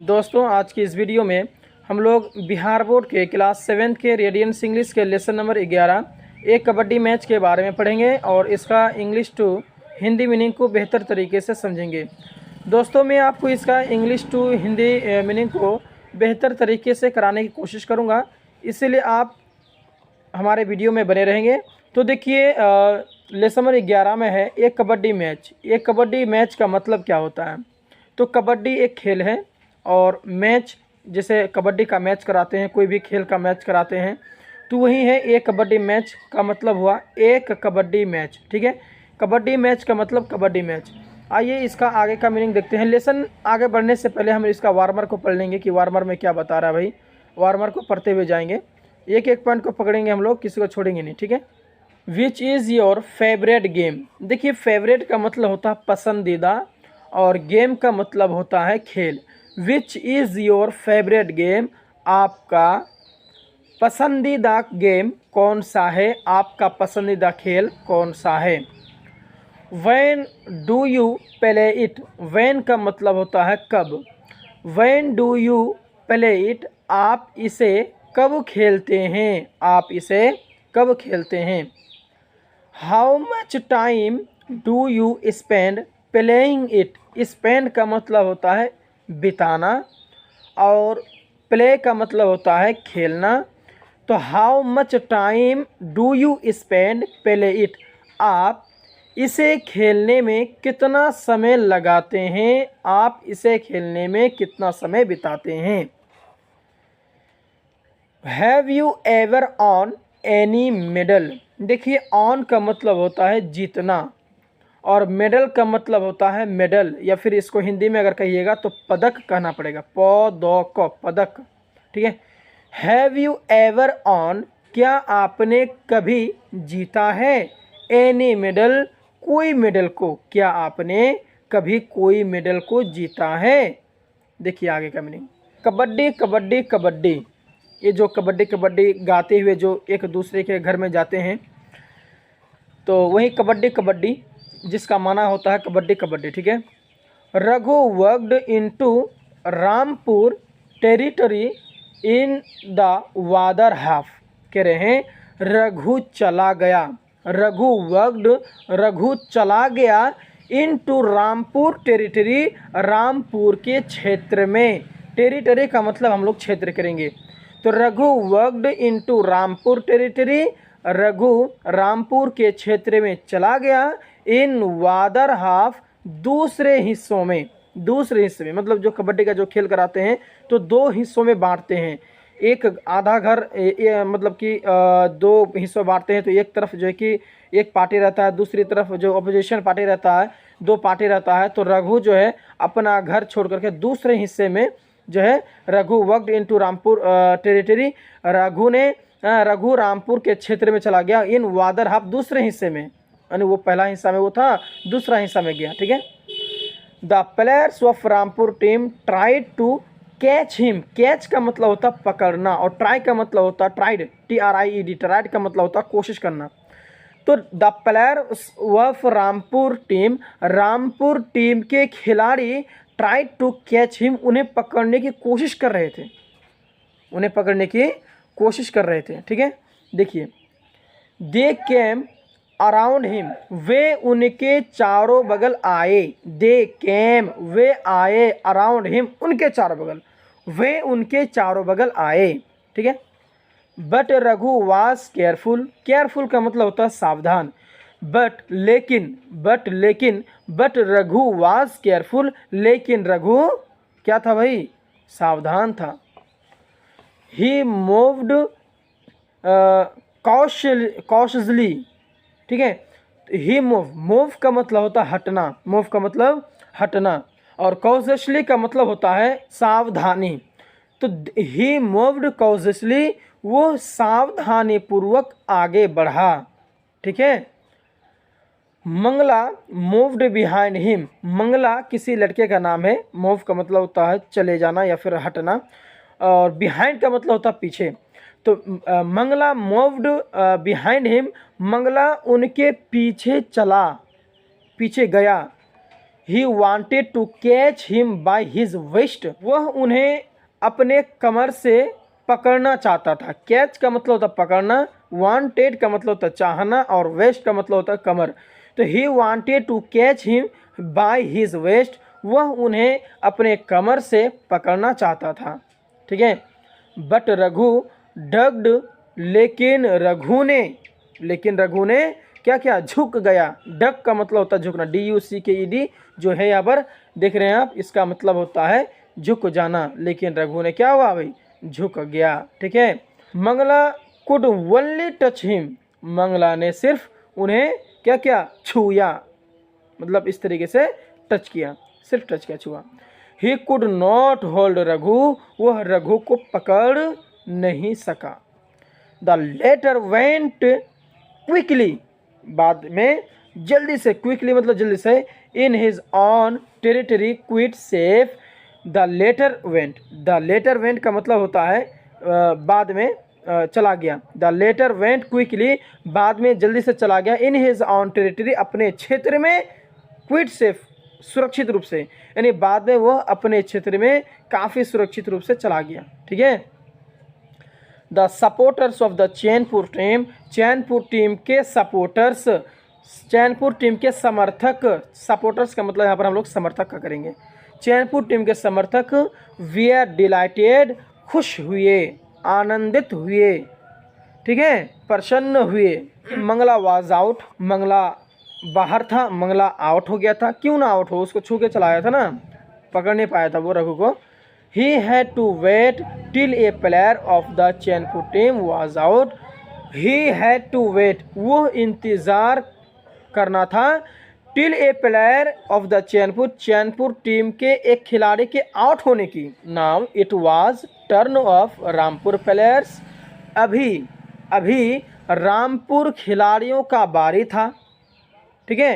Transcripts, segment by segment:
दोस्तों, आज की इस वीडियो में हम लोग बिहार बोर्ड के क्लास 7th के रेडियंस इंग्लिश के लेसन नंबर 11 एक कबड्डी मैच के बारे में पढ़ेंगे और इसका इंग्लिश टू हिंदी मीनिंग को बेहतर तरीके से समझेंगे। दोस्तों, मैं आपको इसका इंग्लिश टू हिंदी मीनिंग को बेहतर तरीके से कराने की कोशिश करूँगा, इसीलिए आप हमारे वीडियो में बने रहेंगे। तो देखिए, लेसन नंबर 11 में है एक कबड्डी मैच। एक कबड्डी मैच का मतलब क्या होता है? तो कबड्डी एक खेल है और मैच जैसे कबड्डी का मैच कराते हैं, कोई भी खेल का मैच कराते हैं, तो वही है एक कबड्डी मैच का मतलब हुआ एक कबड्डी मैच। ठीक है, कबड्डी मैच का मतलब कबड्डी मैच। आइए इसका आगे का मीनिंग देखते हैं। लेसन आगे बढ़ने से पहले हम इसका वार्मर को पढ़ लेंगे कि वार्मर में क्या बता रहा है भाई। वार्मर को पढ़ते हुए जाएंगे, एक एक पॉइंट को पकड़ेंगे हम लोग, किसी को छोड़ेंगे नहीं। ठीक है, which is your favourite game. देखिए, फेवरेट का मतलब होता है पसंदीदा और गेम का मतलब होता है खेल। Which is your favourite game, आपका पसंदीदा गेम कौन सा है, आपका पसंदीदा खेल कौन सा है। When do you play it. When का मतलब होता है कब। When do you play it, आप इसे कब खेलते हैं, आप इसे कब खेलते हैं। How much time do you spend playing it. Spend का मतलब होता है बिताना और प्ले का मतलब होता है खेलना। तो how much time do you spend play it, आप इसे खेलने में कितना समय लगाते हैं, आप इसे खेलने में कितना समय बिताते हैं। Have you ever on any medal. देखिए, ऑन का मतलब होता है जीतना और मेडल का मतलब होता है मेडल, या फिर इसको हिंदी में अगर कहिएगा तो पदक कहना पड़ेगा, पदक। ठीक है, हैव यू एवर ऑन, क्या आपने कभी जीता है, एनी मेडल, कोई मेडल को, क्या आपने कभी कोई मेडल को जीता है। देखिए आगे का मीनिंग, कबड्डी कबड्डी कबड्डी। ये जो कबड्डी कबड्डी गाते हुए जो एक दूसरे के घर में जाते हैं, तो वही कबड्डी कबड्डी जिसका माना होता है कबड्डी कबड्डी। ठीक है, Raghu worked into Rampur territory in the whether half. कह रहे हैं रघु चला गया, रघु वर्कड, रघु चला गया इनटू रामपुर टेरिटरी, रामपुर के क्षेत्र में। टेरिटरी का मतलब हम लोग क्षेत्र करेंगे, तो Raghu worked into Rampur territory, Raghu Rampur के क्षेत्र में चला गया, इन वादर हाफ, दूसरे हिस्सों में। दूसरे हिस्से में मतलब जो कबड्डी का जो खेल कराते हैं तो दो हिस्सों में बांटते हैं। एक आधा घर मतलब कि दो हिस्सों बांटते हैं, तो एक तरफ जो है कि एक पार्टी रहता है, दूसरी तरफ जो अपोजिशन पार्टी रहता है, दो पार्टी रहता है। तो रघु जो है अपना घर छोड़ करके दूसरे हिस्से में जो है Raghu worked into Rampur territory, Raghu Rampur के क्षेत्र में चला गया, इन वादर हाफ, दूसरे हिस्से में, यानी वो पहला हिस्सा में वो था, दूसरा हिस्सा में गया। ठीक है, the players of Rampur team tried to catch him. Catch का मतलब होता है पकड़ना और ट्राई का मतलब होता है ट्राइड, TRIED, ट्राइड का मतलब होता है कोशिश करना। तो the player of Rampur team, Rampur team के खिलाड़ी ट्राइड टू कैच हिम, उन्हें पकड़ने की कोशिश कर रहे थे, उन्हें पकड़ने की कोशिश कर रहे थे। ठीक है, देखिए, दे केम अराउंड हिम, वे उनके चारों बगल आए। दे केम, वे आए, अराउंड हिम, उनके चारों बगल, वे उनके चारों बगल आए। ठीक है, but Raghu was careful. Careful का मतलब होता है सावधान। बट लेकिन बट रघु वाज केयरफुल, लेकिन रघु क्या था भाई, सावधान था। ही मूव्ड कॉशली। ठीक है, ही मूव का मतलब होता है हटना, मूव का मतलब हटना, और कॉशली का मतलब होता है सावधानी। तो ही मूव्ड कॉशली, वो सावधानी पूर्वक आगे बढ़ा। ठीक है, Mangala moved behind him. Mangala किसी लड़के का नाम है, मूव का मतलब होता है चले जाना या फिर हटना, और बिहाइंड का मतलब होता है पीछे। तो Mangala moved behind him, Mangala उनके पीछे चला, पीछे गया। He wanted to catch him by his waist, वह उन्हें अपने कमर से पकड़ना चाहता था। कैच का मतलब होता पकड़ना, वांटेड का मतलब होता चाहना, और वेस्ट का मतलब होता कमर। तो he wanted to catch him by his waist, वह उन्हें अपने कमर से पकड़ना चाहता था। ठीक है। बट रघु डग्ड, लेकिन रघु ने क्या क्या, झुक गया। डग का मतलब होता है झुकना, DUCKED जो है यहाँ पर देख रहे हैं आप, इसका मतलब होता है झुक जाना। लेकिन रघु ने क्या हुआ भाई, झुक गया। ठीक है। Mangala could only touch him, Mangala ने सिर्फ उन्हें क्या क्या, छुआ, मतलब इस तरीके से टच किया, सिर्फ टच किया, छुआ। He could not hold Raghu, वह रघु को पकड़ नहीं सका। द लेटर वेंट क्विकली, बाद में जल्दी से, क्विकली मतलब जल्दी से, in his own territory quite safe. The latter went का मतलब होता है बाद में चला गया। द लेटर वेंट क्विकली, बाद में जल्दी से चला गया। इन हिज ऑन टेरिटरी, अपने क्षेत्र में, क्विट सेफ, सुरक्षित रूप से, यानी बाद में वह अपने क्षेत्र में काफ़ी सुरक्षित रूप से चला गया। ठीक है। The supporters of the Chainpur team, Chainpur team के सपोर्टर्स, चैनपुर टीम के समर्थक, सपोर्टर्स का मतलब यहाँ पर हम लोग समर्थक का करेंगे। चैनपुर टीम के समर्थक वी आर डिलाइटेड, खुश हुए, आनंदित हुए। ठीक है, प्रसन्न हुए। मंगला वाज आउट, मंगला बाहर था, मंगला आउट हो गया था। क्यों ना आउट हो, उसको छू के चलाया था ना, पकड़ नहीं पाया था वो रघु को। He had to wait till a player of the Chainpur team was out. He had to wait, वो इंतज़ार करना था, till a player of the Chainpur team के एक खिलाड़ी के आउट होने की। Now it was turn of Rampur players, अभी रामपुर खिलाड़ियों का बारी था। ठीक है।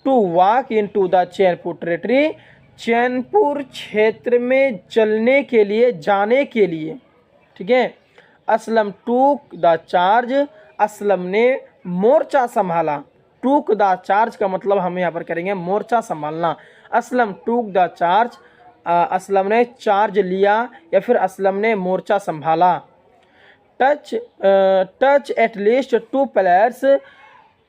To walk into the Chainpur territory, Chainpur क्षेत्र में चलने के लिए, जाने के लिए। ठीक है। Aslam took the charge, Aslam ने मोर्चा संभाला। टूक द चार्ज का मतलब हम यहाँ पर करेंगे मोर्चा संभालना। Aslam took the charge, Aslam ने चार्ज लिया या फिर असलम ने मोर्चा संभाला। Touch at least two players,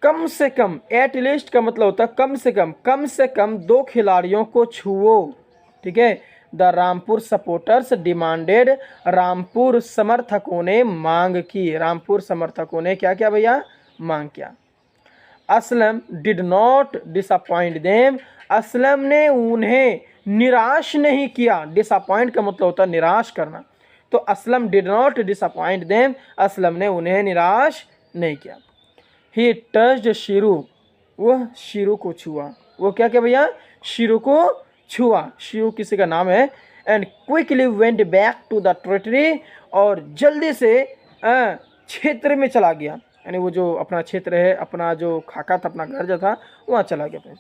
कम से कम, एट लीस्ट का मतलब होता है कम से कम दो खिलाड़ियों को छुओ। ठीक है। The Rampur supporters demanded, Rampur समर्थकों ने मांग की। रामपुर समर्थकों ने क्या किया भैया, मांग किया। Aslam did not disappoint them, Aslam ने उन्हें निराश नहीं किया। डिसअपॉइंट का मतलब होता है निराश करना। तो Aslam did not disappoint them, Aslam ने उन्हें निराश नहीं किया। ही टच्ड शीरू, वह शीरू को छुआ। वो क्या किया भैया, शीरू को छुआ। शीरू किसी का नाम है। And quickly went back to the territory, और जल्दी से क्षेत्र में चला गया। यानी वो जो अपना क्षेत्र है, अपना जो खाका था, अपना घर जो था, वहाँ चला गया।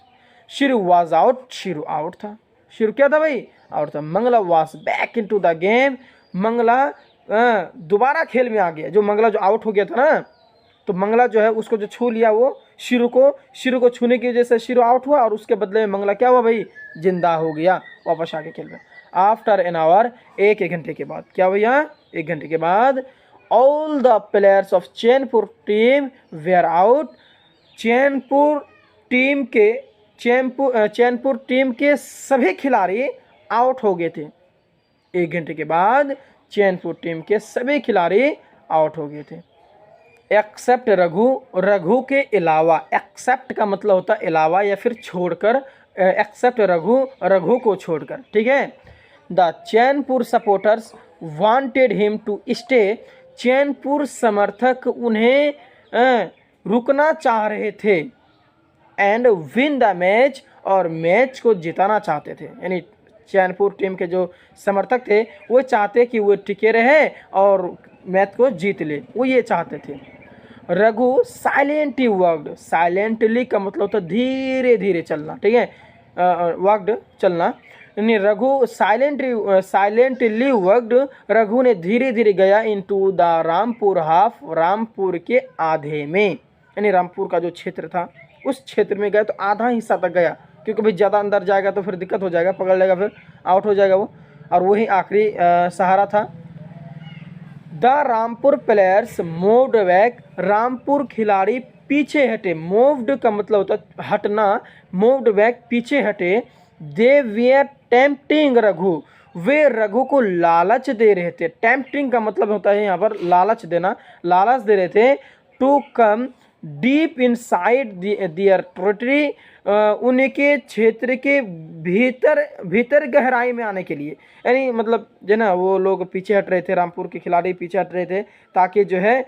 Sheeru was out, Sheeru out था। शीरू क्या था भाई, आउट था। Mangala was back into the game, Mangala दोबारा खेल में आ गया। जो मंगला जो आउट हो गया था ना, तो मंगला जो है उसको जो छू लिया वो शीरू को छूने की वजह से शीरू आउट हुआ, और उसके बदले में मंगला क्या हुआ भाई, जिंदा हो गया, वापस आके खेल में। आफ्टर एन आवर, एक घंटे के बाद, क्या भैया, एक घंटे के बाद, all the players of Chainpur team wear out, Chainpur team के सभी खिलाड़ी आउट हो गए थे। एक घंटे के बाद चैनपुर टीम के सभी खिलाड़ी आउट हो गए थे। एक्सेप्ट रघु के अलावा, एक्सेप्ट का मतलब होता है अलावा या फिर छोड़कर। एक्सेप्ट रघु को छोड़कर। ठीक है। The Chainpur supporters wanted him to stay, Chainpur समर्थक उन्हें रुकना चाह रहे थे। एंड विन द मैच, और मैच को जिताना चाहते थे। यानी चैनपुर टीम के जो समर्थक थे वो चाहते कि वो टिके रहे और मैच को जीत ले, वो ये चाहते थे। रघु साइलेंटली वर्कड, साइलेंटली का मतलब होता है धीरे धीरे चलना। ठीक है, वर्कड चलना, यानी रघु साइलेंटली वर्कड, रघु ने धीरे धीरे गया into the Rampur half, Rampur के आधे में, यानी रामपुर का जो क्षेत्र था उस क्षेत्र में गया, तो आधा हिस्सा तक गया, क्योंकि भाई ज़्यादा अंदर जाएगा तो फिर दिक्कत हो जाएगा, पकड़ लेगा फिर आउट हो जाएगा वो, और वही आखिरी सहारा था। The Rampur players moved back, Rampur खिलाड़ी पीछे हटे, मूव्ड का मतलब होता है हटना, मूव्ड बैक पीछे हटे। दे वीआर टेम्पटिंग रघु, वे रघु को लालच दे रहे थे। टेम्पटिंग का मतलब होता है यहाँ पर लालच देना, लालच दे रहे थे। To come deep inside their territory, उनके क्षेत्र के भीतर भीतर गहराई में आने के लिए, यानी मतलब जो ना वो लोग पीछे हट रहे थे, रामपुर के खिलाड़ी पीछे हट रहे थे ताकि जो है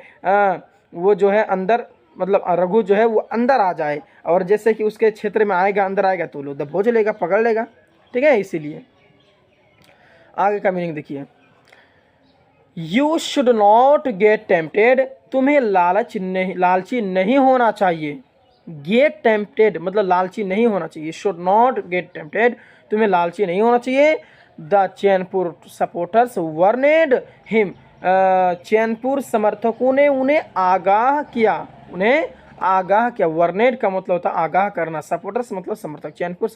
वो जो है अंदर, मतलब रघु जो है वो अंदर आ जाए, और जैसे कि उसके क्षेत्र में आएगा, अंदर आएगा तो लोग दबोच लेगा, पकड़ लेगा, ठीक है। इसीलिए आगे का मीनिंग देखिए, you should not gate tempted, तुम्हें लालची नहीं होना चाहिए। गेट टेम्पटेड मतलब लालची नहीं होना चाहिए, शुड नॉट गेट टेम्पटेड, तुम्हें लालची नहीं होना चाहिए। The Chainpur supporters warned him, Chainpur समर्थकों ने उन्हें आगाह किया, उन्हें आगाह किया। वर्नेड का मतलब होता है आगाह करना, सपोर्टर्स मतलब समर्थक, चैनपुर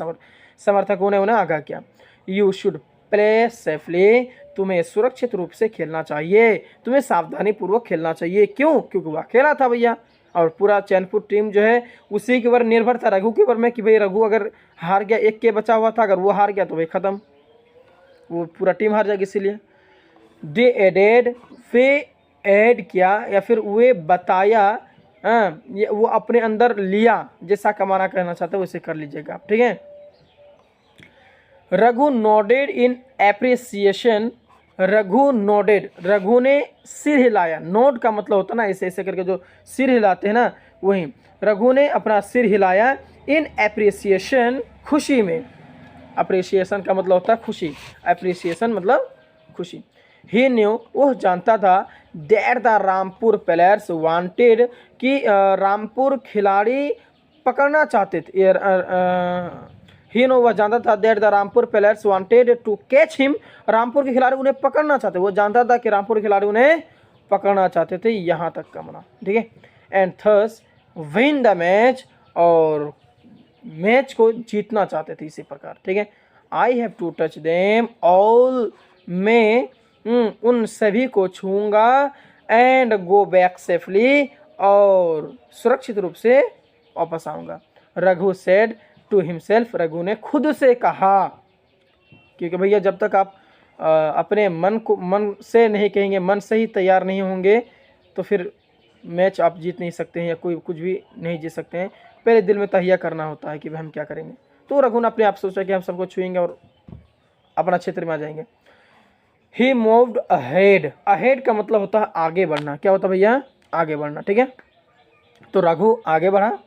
समर्थकों ने उन्हें आगाह किया। यू शुड प्ले सेफली, तुम्हें सुरक्षित रूप से खेलना चाहिए, तुम्हें सावधानी पूर्वक खेलना चाहिए। क्यों? क्योंकि वो अकेला था भैया, और पूरा चैनपुर टीम जो है उसी के ऊपर निर्भर था, रघु के ऊपर में, कि भाई रघु अगर हार गया, एक के बचा हुआ था, अगर वो हार गया तो भाई खत्म, वो पूरा टीम हार जाएगी। इसीलिए दे एडेड, वे ऐड किया या फिर वे बताया, ये वो अपने अंदर लिया, जैसा कमाना कहना चाहते हो वैसे कर लीजिएगा आप, ठीक है। रघु नोडेड इन एप्रिसिएशन, रघु नोडेड, रघु ने सिर हिलाया, नोड का मतलब होता है ना ऐसे ऐसे करके जो सिर हिलाते हैं ना, वही रघु ने अपना सिर हिलाया। इन एप्रिसिएशन, खुशी में, अप्रिसिएशन का मतलब होता है खुशी, एप्रिसिएशन मतलब खुशी। ही न्यू, वह जानता था, that the Rampur players wanted, कि रामपुर खिलाड़ी पकड़ना चाहते थे। ही नो, वह जानता था, that the Rampur players wanted to catch him, Rampur के खिलाड़ी उन्हें पकड़ना चाहते, वो जानता था कि रामपुर के खिलाड़ी उन्हें पकड़ना चाहते थे, यहाँ तक का मना, ठीक है। And thus win the match, और मैच को जीतना चाहते थे इसी प्रकार, ठीक है। I have to touch them all, मैं उन सभी को छूंगा, एंड गो बैक सेफली, और सुरक्षित रूप से वापस आऊँगा। Raghu said to himself, Raghu ने खुद से कहा, क्योंकि भैया जब तक आप अपने मन से नहीं कहेंगे, मन से ही तैयार नहीं होंगे, तो फिर मैच आप जीत नहीं सकते हैं, या कोई कुछ भी नहीं जीत सकते हैं। पहले दिल में तहिया करना होता है कि भाई हम क्या करेंगे। तो रघु ने अपने आप सोचा कि हम सबको छुएंगे और अपना क्षेत्र में आ जाएंगे। ही मूव्ड अहेड, अहेड का मतलब होता है आगे बढ़ना, क्या होता है भैया? आगे बढ़ना, ठीक है। तो रघु आगे बढ़ा।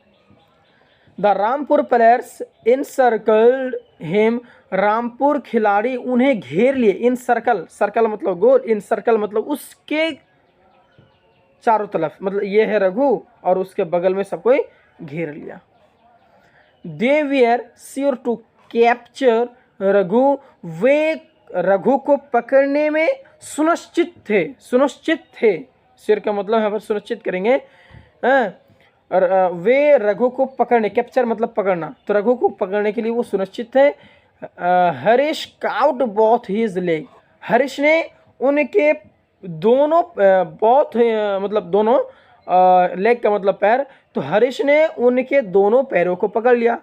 The Rampur players encircled him, Rampur खिलाड़ी उन्हें घेर लिए। इन सर्कल, सर्कल मतलब गोल, इन सर्कल मतलब उसके चारों तरफ, मतलब ये है रघु और उसके बगल में सबको घेर लिया। दे वीर श्योर टू कैप्चर रघु, वे रघु को पकड़ने में सुनिश्चित थे, सुनिश्चित थे। श्योर का मतलब यहाँ पर सुनिश्चित करेंगे, और वे रघु को पकड़ने, कैप्चर मतलब पकड़ना, तो रघु को पकड़ने के लिए वो सुनिश्चित थे। Harish cout both his leg, Harish ने उनके दोनों बोथ मतलब दोनों, लेग का मतलब पैर, तो हरीश ने उनके दोनों पैरों को पकड़ लिया,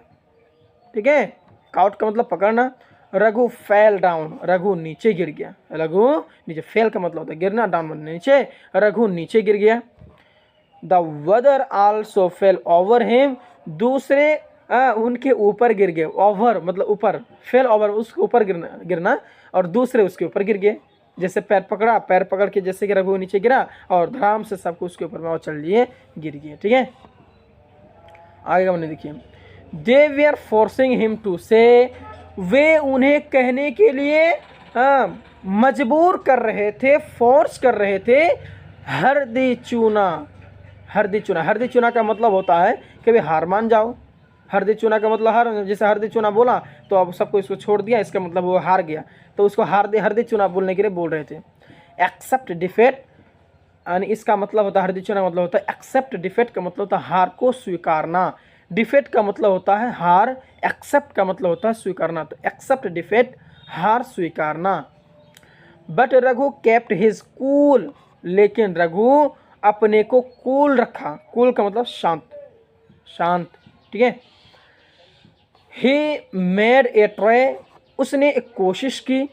ठीक है। काउट का मतलब पकड़ना। रघु फेल डाउन, रघु नीचे गिर गया, रघु नीचे, फेल का मतलब होता है गिरना, डाउन मतलब नीचे, रघु नीचे गिर गया। The Vadar also fail over him, दूसरे उनके ऊपर गिर गए, ओवर मतलब ऊपर, फेल ओवर उसके ऊपर गिरना, और दूसरे उसके ऊपर गिर गए। जैसे पैर पकड़ा, पैर पकड़ के जैसे कि रघु नीचे गिरा और धड़ाम से सबको उसके ऊपर में चल लिए, गिर गए, ठीक है। आगे का मैंने देखिए, दे वीआर फोर्सिंग हिम टू से, वे उन्हें कहने के लिए मजबूर कर रहे थे, फोर्स कर रहे थे। हरदी चूना, हरदी चूना, हरदी चूना का मतलब होता है कि भाई हार मान जाओ। हरदी चूना का मतलब हार, जैसे हरदी चूना बोला तो अब सबको इसको छोड़ दिया, इसका मतलब वो हार गया, तो उसको हरदी चूना बोलने के लिए बोल रहे थे। एक्सेप्ट डिफेट, यानी इसका मतलब होता है, हरदी चूना मतलब होता है एक्सेप्ट डिफेट का मतलब होता है हार को स्वीकारना। डिफेट का मतलब होता है हार, एक्सेप्ट का मतलब होता है स्वीकारना, तो एक्सेप्ट डिफीट हार स्वीकारना। But Raghu kept his cool, लेकिन रघु अपने को कूल रखा, कूल का मतलब शांत, शांत, ठीक है। ही मेड ए ट्राई, उसने एक कोशिश की,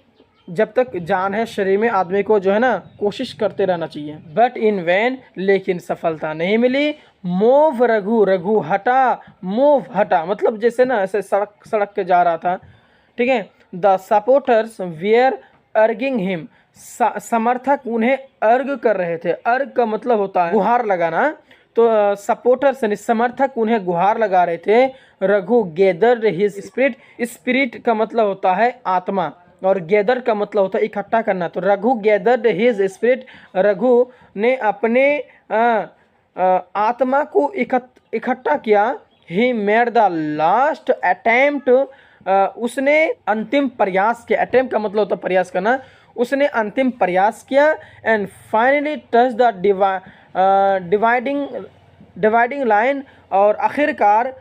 जब तक जान है शरीर में आदमी को जो है ना कोशिश करते रहना चाहिए। बट इन वैन, लेकिन सफलता नहीं मिली। मूव रघु, रघु हटा, मूव हटा मतलब जैसे ना ऐसे सड़क के जा रहा था, ठीक है। द सपोर्टर्स वेयर अर्गिंग हिम, समर्थक उन्हें अर्ग कर रहे थे। अर्ग का मतलब होता है गुहार लगाना, तो सपोर्टर्स यानी समर्थक उन्हें गुहार लगा रहे थे। Raghu gathered his spirit, spirit का मतलब होता है आत्मा और गैदर का मतलब होता है इकट्ठा करना, तो Raghu gathered his spirit, Raghu ने अपने आत्मा को इकट्ठा किया। He made the last attempt, उसने अंतिम प्रयास किया। अटेम्प्ट का मतलब होता है प्रयास करना, उसने अंतिम प्रयास किया। And finally touch the dividing line, और आखिरकार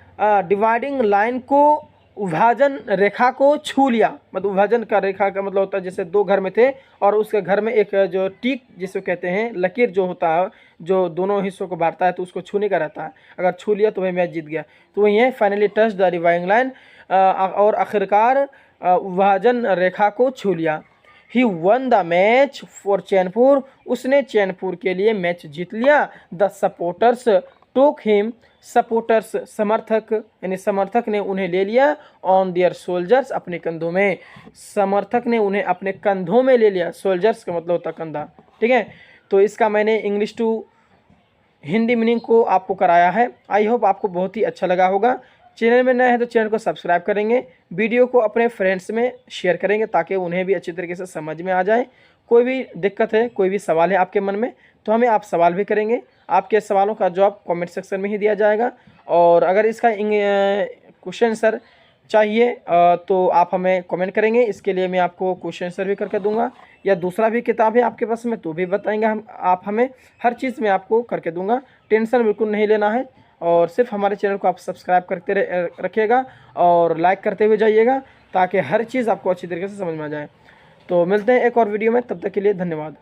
डिवाइडिंग लाइन को, विभाजन रेखा को छू लिया। मतलब विभाजन का रेखा का मतलब होता है जैसे दो घर में थे और उसके घर में एक जो टीक जिसको कहते हैं लकीर जो होता है जो दोनों हिस्सों को बांटता है, तो उसको छूने का रहता है, अगर छू लिया तो वही मैच जीत गया। तो वही है finally touch the dividing line, और आखिरकार विभाजन रेखा को छू लिया। He won the match for Chainpur, उसने चैनपुर के लिए मैच जीत लिया। The supporters took him, supporters समर्थक यानी समर्थक ने उन्हें ले लिया। ऑन देयर सोल्जर्स, अपने कंधों में, समर्थक ने उन्हें अपने कंधों में ले लिया। सोल्जर्स का मतलब होता कंधा, ठीक है। तो इसका मैंने इंग्लिश टू हिंदी मीनिंग को आपको कराया है। आई होप आपको बहुत ही अच्छा लगा होगा। चैनल में नए हैं तो चैनल को सब्सक्राइब करेंगे, वीडियो को अपने फ्रेंड्स में शेयर करेंगे ताकि उन्हें भी अच्छी तरीके से समझ में आ जाए। कोई भी दिक्कत है, कोई भी सवाल है आपके मन में, तो हमें आप सवाल भी करेंगे। आपके सवालों का जवाब कमेंट सेक्शन में ही दिया जाएगा। और अगर इसका क्वेश्चन आंसर चाहिए तो आप हमें कमेंट करेंगे, इसके लिए मैं आपको क्वेश्चन आंसर भी करके दूंगा। या दूसरा भी किताब है आपके पास में तो भी बताएंगे हम, आप हमें हर चीज़ में आपको करके दूंगा। टेंशन बिल्कुल नहीं लेना है, और सिर्फ हमारे चैनल को आप सब्सक्राइब करते रखिएगा और लाइक करते हुए जाइएगा ताकि हर चीज़ आपको अच्छी तरीके से समझ में आ जाए। तो मिलते हैं एक और वीडियो में, तब तक के लिए धन्यवाद।